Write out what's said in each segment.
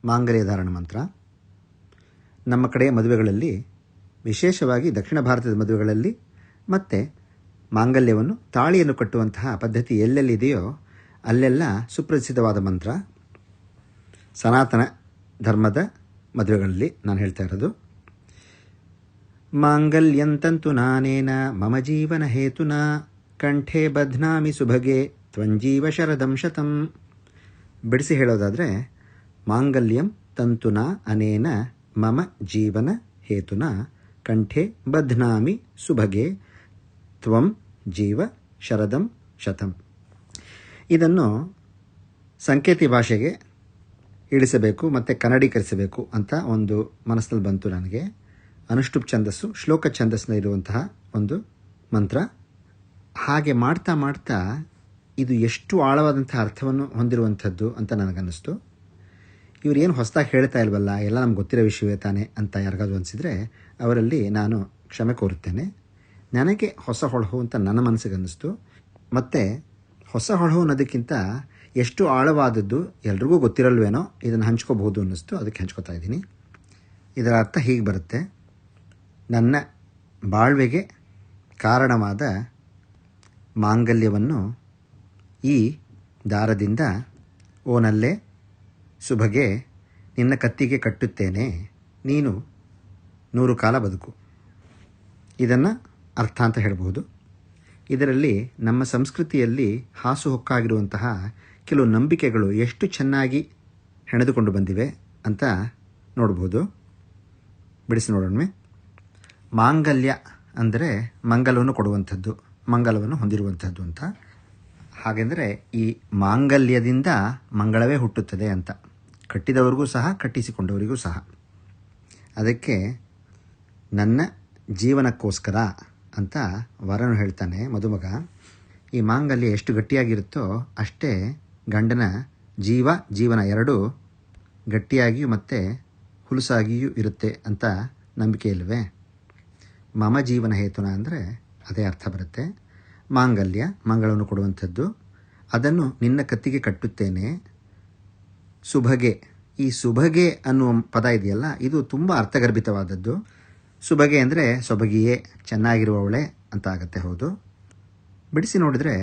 ಮಾಂಗಲ್ಯ ಧಾರಣ ಮಂತ್ರ. ನಮ್ಮ ಕಡೆ ಮದುವೆಗಳಲ್ಲಿ, ವಿಶೇಷವಾಗಿ ದಕ್ಷಿಣ ಭಾರತದ ಮದುವೆಗಳಲ್ಲಿ ಮತ್ತು ಮಾಂಗಲ್ಯವನ್ನು, ತಾಳಿಯನ್ನು ಕಟ್ಟುವಂತಹ ಪದ್ಧತಿ ಎಲ್ಲೆಲ್ಲಿದೆಯೋ ಅಲ್ಲೆಲ್ಲ ಸುಪ್ರಸಿದ್ಧವಾದ ಮಂತ್ರ. ಸನಾತನ ಧರ್ಮದ ಮದುವೆಗಳಲ್ಲಿ ನಾನು ಹೇಳ್ತಾ ಇರೋದು. ಮಾಂಗಲ್ಯಂತಂತು ನಾನೇನ ಮಮ ಜೀವನ ಹೇತುನಾ ಕಂಠೆ ಬಧ್ನಾಮಿ ಸುಭಗೆ ತ್ವಂಜೀವ ಶರದಂ ಶತಂ. ಬಿಡಿಸಿ ಹೇಳೋದಾದರೆ, ಮಾಂಗಲ್ಯಂ ತಂತುನಾ ಅನೇನ ಮಮ ಜೀವನ ಹೇತುನಾ ಕಂಠೆ ಬಧ್ನಾಮಿ ಸುಭಗೆ ತ್ವಂ ಜೀವ ಶರದಂ ಶತಂ. ಇದನ್ನು ಸಂಕೇತಿ ಭಾಷೆಗೆ ಇಳಿಸಬೇಕು ಮತ್ತು ಕನ್ನಡೀಕರಿಸಬೇಕು ಅಂತ ಒಂದು ಮನಸ್ಸಿನಲ್ಲಿ ಬಂತು ನನಗೆ. ಅನುಷ್ಠುಪ್ ಛಂದಸ್ಸು, ಶ್ಲೋಕ ಛಂದಸ್ಸಿನ ಇರುವಂತಹ ಒಂದು ಮಂತ್ರ. ಹಾಗೆ ಮಾಡ್ತಾ ಮಾಡ್ತಾ ಇದು ಎಷ್ಟು ಆಳವಾದಂಥ ಅರ್ಥವನ್ನು ಹೊಂದಿರುವಂಥದ್ದು ಅಂತ ನನಗನ್ನಿಸ್ತು. ಇವರು ಏನು ಹೊಸದಾಗಿ ಹೇಳ್ತಾ ಇಲ್ವಲ್ಲ, ಎಲ್ಲ ನಮ್ಗೆ ಗೊತ್ತಿರೋ ವಿಷಯವೇ ತಾನೆ ಅಂತ ಯಾರಿಗಾದ್ರು ಅನಿಸಿದರೆ ಅವರಲ್ಲಿ ನಾನು ಕ್ಷಮೆ ಕೋರುತ್ತೇನೆ. ನನಗೆ ಹೊಸ ಹೊಳಹು ಅಂತ ನನ್ನ ಮನಸ್ಸಿಗೆ ಅನ್ನಿಸ್ತು. ಮತ್ತು ಹೊಸ ಹೊಳಹು ಅನ್ನೋದಕ್ಕಿಂತ ಎಷ್ಟು ಆಳವಾದದ್ದು ಎಲ್ರಿಗೂ ಗೊತ್ತಿರಲ್ವೇನೋ, ಇದನ್ನು ಹಂಚ್ಕೋಬಹುದು ಅನ್ನಿಸ್ತು, ಅದಕ್ಕೆ ಹಂಚ್ಕೋತಾ ಇದ್ದೀನಿ. ಇದರ ಅರ್ಥ ಹೀಗೆ ಬರುತ್ತೆ: ನನ್ನ ಬಾಳ್ವೆಗೆ ಕಾರಣವಾದ ಮಾಂಗಲ್ಯವನ್ನು ಈ ದಾರದಿಂದ ಓನಲ್ಲೇ ಸುಭಗೆ ನಿನ್ನ ಕತ್ತಿಗೆ ಕಟ್ಟುತ್ತೇನೆ, ನೀನು 100 ಕಾಲ ಬದುಕು. ಇದನ್ನು ಅರ್ಥ ಅಂತ ಹೇಳ್ಬೋದು. ಇದರಲ್ಲಿ ನಮ್ಮ ಸಂಸ್ಕೃತಿಯಲ್ಲಿ ಹಾಸುಹೊಕ್ಕಾಗಿರುವಂತಹ ಕೆಲವು ನಂಬಿಕೆಗಳು ಎಷ್ಟು ಚೆನ್ನಾಗಿ ಹೆಣೆದುಕೊಂಡು ಬಂದಿವೆ ಅಂತ ನೋಡ್ಬೋದು. ಬಿಡಿಸಿ ನೋಡೋಣ. ಮಾಂಗಲ್ಯ ಅಂದರೆ ಮಂಗಲವನ್ನು ಕೊಡುವಂಥದ್ದು, ಮಂಗಲವನ್ನು ಹೊಂದಿರುವಂಥದ್ದು ಅಂತ. ಹಾಗೆಂದರೆ ಈ ಮಾಂಗಲ್ಯದಿಂದ ಮಂಗಳವೇ ಹುಟ್ಟುತ್ತದೆ ಅಂತ, ಕಟ್ಟಿದವರಿಗೂ ಸಹ ಕಟ್ಟಿಸಿಕೊಂಡವರಿಗೂ ಸಹ. ಅದಕ್ಕೆ ನನ್ನ ಜೀವನಕ್ಕೋಸ್ಕರ ಅಂತ ವರನು ಹೇಳ್ತಾನೆ ಮದುಮಗ. ಈ ಮಾಂಗಲ್ಯ ಎಷ್ಟು ಗಟ್ಟಿಯಾಗಿರುತ್ತೋ ಅಷ್ಟೇ ಗಂಡನ ಜೀವನ ಎರಡೂ ಗಟ್ಟಿಯಾಗಿಯೂ ಮತ್ತು ಹುಲುಸಾಗಿಯೂ ಇರುತ್ತೆ ಅಂತ ನಂಬಿಕೆ ಇಲ್ಲವೇ? ಮಮ ಜೀವನ ಹೇತುನ ಅಂದರೆ ಅದೇ ಅರ್ಥ ಬರುತ್ತೆ. ಮಾಂಗಲ್ಯ ಮಂಗಳವನ್ನು ಕೊಡುವಂಥದ್ದು, ಅದನ್ನು ನಿನ್ನ ಕತ್ತಿಗೆ ಕಟ್ಟುತ್ತೇನೆ. ಸುಭಗೆ, ಈ ಸುಭಗೆ ಅನ್ನುವ ಪದ ಇದೆಯಲ್ಲ, ಇದು ತುಂಬ ಅರ್ಥಗರ್ಭಿತವಾದದ್ದು. ಸುಭಗೆ ಅಂದರೆ ಸೊಬಗಿಯೇ, ಚೆನ್ನಾಗಿರುವವಳೆ ಅಂತ ಆಗುತ್ತೆ. ಹೌದು. ಬಿಡಿಸಿ ನೋಡಿದರೆ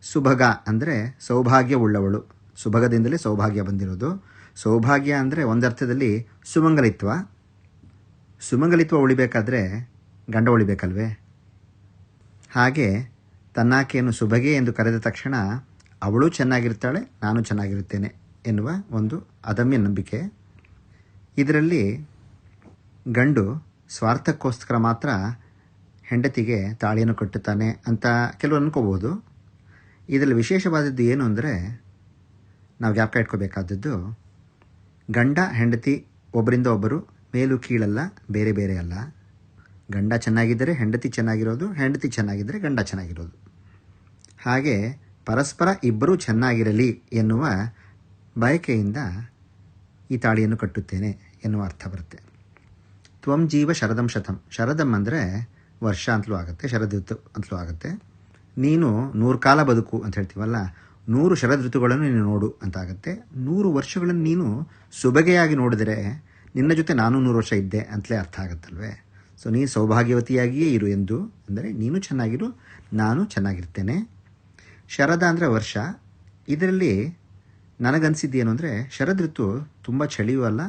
ಸುಭಗ ಅಂದರೆ ಸೌಭಾಗ್ಯವುಳ್ಳವಳು, ಸುಭಗದಿಂದಲೇ ಸೌಭಾಗ್ಯ ಬಂದಿರೋದು. ಸೌಭಾಗ್ಯ ಅಂದರೆ ಒಂದರ್ಥದಲ್ಲಿ ಸುಮಂಗಲಿತ್ವ ಉಳಿಬೇಕಾದ್ರೆ ಗಂಡ ಉಳಿಬೇಕಲ್ವೇ? ಹಾಗೆ ತನ್ನಾಕೆಯನ್ನು ಸುಭಗೆ ಎಂದು ಕರೆದ ತಕ್ಷಣ ಅವಳು ಚೆನ್ನಾಗಿರ್ತಾಳೆ, ನಾನು ಚೆನ್ನಾಗಿರುತ್ತೇನೆ ಎನ್ನುವ ಒಂದು ಅದಮ್ಯ ನಂಬಿಕೆ. ಇದರಲ್ಲಿ ಗಂಡು ಸ್ವಾರ್ಥಕ್ಕೋಸ್ಕರ ಮಾತ್ರ ಹೆಂಡತಿಗೆ ತಾಳಿಯನ್ನು ಕಟ್ಟುತ್ತಾನೆ ಅಂತ ಕೆಲವು ಅನ್ಕೋಬೋದು. ಇದರಲ್ಲಿ ವಿಶೇಷವಾದದ್ದು ಏನು ಅಂದರೆ, ನಾವು ಜ್ಞಾಪಕ ಇಟ್ಕೋಬೇಕಾದದ್ದು, ಗಂಡ ಹೆಂಡತಿ ಒಬ್ಬರಿಂದ ಒಬ್ಬರು ಮೇಲು ಕೀಳಲ್ಲ, ಬೇರೆ ಬೇರೆ ಅಲ್ಲ. ಗಂಡ ಚೆನ್ನಾಗಿದ್ದರೆ ಹೆಂಡತಿ ಚೆನ್ನಾಗಿರೋದು, ಹೆಂಡತಿ ಚೆನ್ನಾಗಿದ್ದರೆ ಗಂಡ ಚೆನ್ನಾಗಿರೋದು. ಹಾಗೆ ಪರಸ್ಪರ ಇಬ್ಬರೂ ಚೆನ್ನಾಗಿರಲಿ ಎನ್ನುವ ಬಯಕೆಯಿಂದ ಈ ತಾಳಿಯನ್ನು ಕಟ್ಟುತ್ತೇನೆ ಎನ್ನುವ ಅರ್ಥ ಬರುತ್ತೆ. ತ್ವಂ ಜೀವ ಶರದಂ ಶತಂ. ಶರದಂ ಅಂದರೆ ವರ್ಷ ಅಂತಲೂ ಆಗುತ್ತೆ, ಶರದೃತು ಅಂತಲೂ ಆಗುತ್ತೆ. ನೀನು 100 ಕಾಲ ಬದುಕು ಅಂತ ಹೇಳ್ತೀವಲ್ಲ, 100 ಶರದೃತುಗಳನ್ನು ನೀನು ನೋಡು ಅಂತ ಆಗುತ್ತೆ. 100 ವರ್ಷಗಳನ್ನು ನೀನು ಸುಬಗೆಯಾಗಿ ನೋಡಿದರೆ ನಿನ್ನ ಜೊತೆ ನಾನು 100 ವರ್ಷ ಇದ್ದೆ ಅಂತಲೇ ಅರ್ಥ ಆಗುತ್ತಲ್ವೇ? ಸೊ ನೀನು ಸೌಭಾಗ್ಯವತಿಯಾಗಿಯೇ ಇರು ಎಂದು ಅಂದರೆ ನೀನು ಚೆನ್ನಾಗಿರು, ನಾನು ಚೆನ್ನಾಗಿರ್ತೇನೆ. ಶರದ ಅಂದರೆ ವರ್ಷ. ಇದರಲ್ಲಿ ನನಗನ್ಸಿದ್ದೇನು ಅಂದರೆ, ಶರದೃತು ತುಂಬ ಚಳಿಯೂ ಅಲ್ಲ,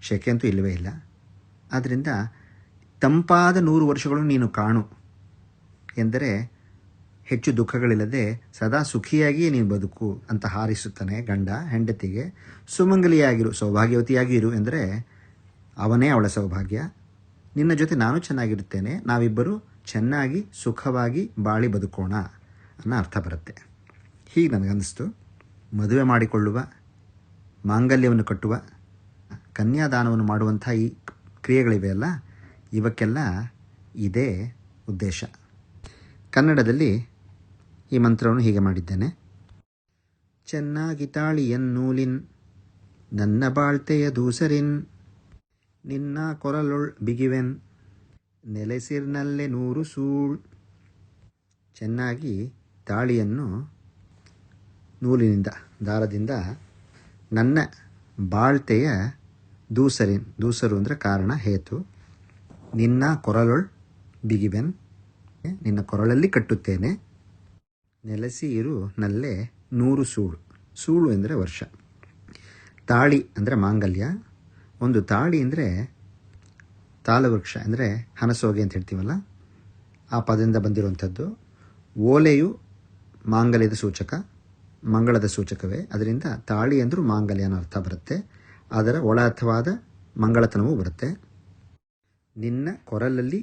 ಶೆಕೆ ಅಂತೂ ಇಲ್ಲವೇ ಇಲ್ಲ. ಆದ್ದರಿಂದ ತಂಪಾದ 100 ವರ್ಷಗಳು ನೀನು ಕಾಣು ಎಂದರೆ ಹೆಚ್ಚು ದುಃಖಗಳಿಲ್ಲದೆ ಸದಾ ಸುಖಿಯಾಗಿಯೇ ನೀನು ಬದುಕು ಅಂತ ಹಾರಿಸುತ್ತಾನೆ ಗಂಡ ಹೆಂಡತಿಗೆ. ಸುಮಂಗಲಿಯಾಗಿರು, ಸೌಭಾಗ್ಯವತಿಯಾಗಿರು ಎಂದರೆ ಅವನೇ ಅವಳ ಸೌಭಾಗ್ಯ. ನಿನ್ನ ಜೊತೆ ನಾನು ಚೆನ್ನಾಗಿರುತ್ತೇನೆ, ನಾವಿಬ್ಬರು ಚೆನ್ನಾಗಿ ಸುಖವಾಗಿ ಬಾಳಿ ಬದುಕೋಣ ಅನ್ನೋ ಅರ್ಥ ಬರುತ್ತೆ. ಹೀಗೆ ನನಗನ್ನಿಸ್ತು. ಮದುವೆ ಮಾಡಿಕೊಳ್ಳುವ, ಮಾಂಗಲ್ಯವನ್ನು ಕಟ್ಟುವ, ಕನ್ಯಾದಾನವನ್ನು ಮಾಡುವಂಥ ಈ ಕ್ರಿಯೆಗಳಿವೆಯಲ್ಲ, ಇವಕ್ಕೆಲ್ಲ ಇದೇ ಉದ್ದೇಶ. ಕನ್ನಡದಲ್ಲಿ ಈ ಮಂತ್ರವನ್ನು ಹೀಗೆ ಮಾಡಿದ್ದೇನೆ. ಚೆನ್ನಾಗಿ ತಾಳಿಯನ್ನೂಲಿನ್ ನನ್ನ ಬಾಳ್ತೆಯ ದೂಸರಿನ್ ನಿನ್ನ ಕೊರಲೊಳ್ ಬಿಗಿವೆನ್ ನೆಲೆಸಿರ್ನಲ್ಲೆ 100 ಸೂಳ್. ಚೆನ್ನಾಗಿ ತಾಳಿಯನ್ನು ನೂಲಿನಿಂದ, ದಾರದಿಂದ ನನ್ನ ಬಾಳ್ತೆಯ ದೂಸರು ಅಂದರೆ ಕಾರಣ, ಹೇತು. ನಿನ್ನ ಕೊರಳೊಳ್ ಬಿಗಿವೆನ್, ನಿನ್ನ ಕೊರಳಲ್ಲಿ ಕಟ್ಟುತ್ತೇನೆ. ನೆಲೆಸಿ ಇರು ನಲ್ಲೇ 100 ಸೂಳು. ಸೂಳು ಅಂದರೆ ವರ್ಷ. ತಾಳಿ ಅಂದರೆ ಮಾಂಗಲ್ಯ. ಒಂದು ತಾಳಿ ಅಂದರೆ ತಾಲವೃಕ್ಷ ಅಂದರೆ ಹನಸೋಗೆ ಅಂತ ಹೇಳ್ತೀವಲ್ಲ, ಆ ಪದದಿಂದ ಬಂದಿರುವಂಥದ್ದು. ಓಲೆಯು ಮಾಂಗಲ್ಯದ ಸೂಚಕ, ಮಂಗಳದ ಸೂಚಕವೇ. ಅದರಿಂದ ತಾಳಿ ಅಂದರೂ ಮಾಂಗಲ್ಯ ಅನ್ನೋ ಅರ್ಥ ಬರುತ್ತೆ. ಅದರ ಒಳ ಅರ್ಥವಾದ ಮಂಗಳತನವೂ ಬರುತ್ತೆ. ನಿನ್ನ ಕೊರಲಲ್ಲಿ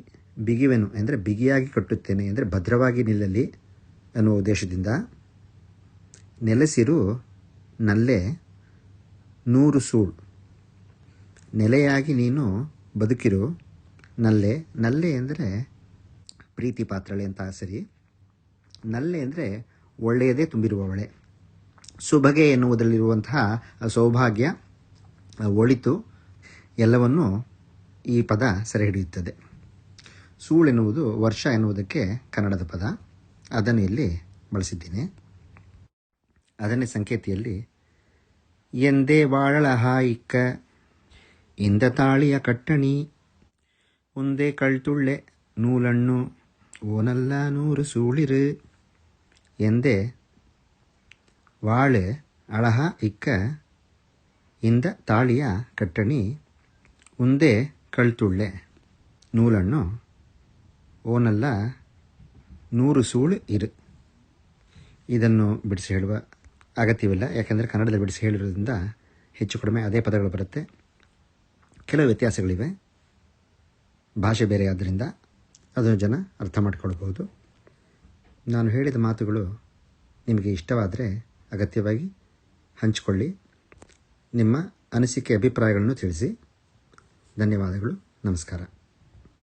ಬಿಗಿವೆನು ಅಂದರೆ ಬಿಗಿಯಾಗಿ ಕಟ್ಟುತ್ತೇನೆ ಅಂದರೆ ಭದ್ರವಾಗಿ ನಿಲ್ಲಲಿ ಅನ್ನುವ ಉದ್ದೇಶದಿಂದ. ನೆಲೆಸಿರು ನಲ್ಲೇ 100 ಸೂಳು. ನೆಲೆಯಾಗಿ ನೀನು ಬದುಕಿರು. ನಲ್ಲೆ ಅಂದರೆ ಪ್ರೀತಿ ಪಾತ್ರಳೆ ಅಂತ ಸರಿ. ನಲ್ಲೆ ಅಂದರೆ ಒಳ್ಳೆಯದೇ ತುಂಬಿರುವವಳೆ. ಸುಬಗೆ ಎನ್ನುವುದರಲ್ಲಿರುವಂತಹ ಸೌಭಾಗ್ಯ, ಒಳಿತು ಎಲ್ಲವನ್ನೂ ಈ ಪದ ಸೆರೆ ಹಿಡಿಯುತ್ತದೆ. ಸೂಳೆನ್ನುವುದು ವರ್ಷ ಎನ್ನುವುದಕ್ಕೆ ಕನ್ನಡದ ಪದ, ಅದನ್ನು ಇಲ್ಲಿ ಬಳಸಿದ್ದೀನಿ. ಅದನ್ನೇ ಸಂಕೇತಿಯಲ್ಲಿ ಎಂದೇ ವಾಳಳ ಹಾಯಿಕ್ಕ ಇಂದ ತಾಳಿಯ ಕಟ್ಟಣಿ ಉಂದೇ ಕಳ್ತುಳ್ಳೆ ನೂಲಣ್ಣು ಓನಲ್ಲ 100 ಸೂಳಿರು. ಎಂದೇ ವಾಳೆ ಅಳಹ ಇಕ್ಕ ಇಂದ ತಾಳಿಯ ಕಟ್ಟಣಿ ಉಂದೇ ಕಳ್ತುಳ್ಳೆ ನೂಲಣ್ಣು ಓನಲ್ಲ 100 ಸೂಳು ಇರು. ಇದನ್ನು ಬಿಡಿಸಿ ಹೇಳುವ ಅಗತ್ಯವಿಲ್ಲ, ಯಾಕೆಂದರೆ ಕನ್ನಡದಲ್ಲಿ ಬಿಡಿಸಿ ಹೇಳಿರೋದ್ರಿಂದ ಹೆಚ್ಚು ಕಡಿಮೆ ಅದೇ ಪದಗಳು ಬರುತ್ತೆ. ಕೆಲವು ವ್ಯತ್ಯಾಸಗಳಿವೆ, ಭಾಷೆ ಬೇರೆ ಆದ್ದರಿಂದ ಅದನ್ನು ಜನ ಅರ್ಥ ಮಾಡಿಕೊಳ್ಬಹುದು. ನಾನು ಹೇಳಿದ ಮಾತುಗಳು ನಿಮಗೆ ಇಷ್ಟವಾದರೆ ಅಗತ್ಯವಾಗಿ ಹಂಚಿಕೊಳ್ಳಿ. ನಿಮ್ಮ ಅನಿಸಿಕೆ ಅಭಿಪ್ರಾಯಗಳನ್ನು ತಿಳಿಸಿ. ಧನ್ಯವಾದಗಳು. ನಮಸ್ಕಾರ.